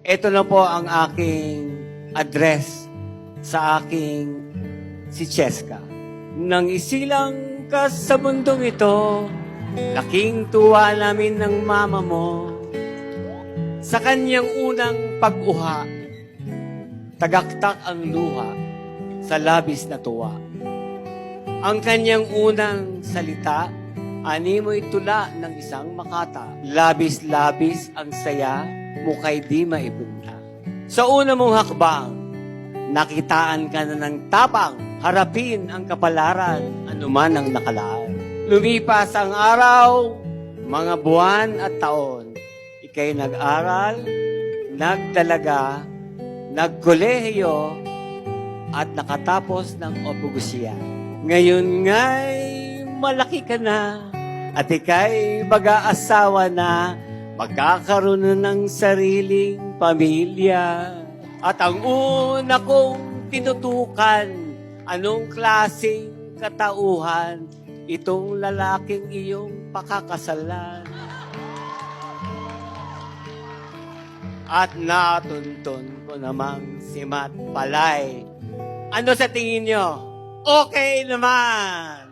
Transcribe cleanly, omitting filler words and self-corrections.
Ito na po ang aking address sa aking si Cheska. Nang isilang ka sa mundong ito, laking tuwa namin ng mama mo. Sa kanyang unang pag-uha, tagaktak ang luha sa labis na tuwa. Ang kanyang unang salita, animoy tula ng isang makata. Labis-labis ang saya, mukay di maibunta. Sa una mong hakbang, nakitaan ka na ng tapang, harapin ang kapalaran, anuman ang nakalaan. Lumipas ang araw, mga buwan at taon, ikay nag-aral, nagdalaga, nagkolehiyo, at nakatapos ng opugusiya. Ngayon nga'y malaki ka na, at ika'y mag-aasawa na, magkakaroon na ng sariling pamilya. At ang una kong tinutukan, anong klaseng katauhan, itong lalaking iyong pakakasalan. At natuntun ko namang si Matt Palay. Ano sa tingin nyo? Okay naman!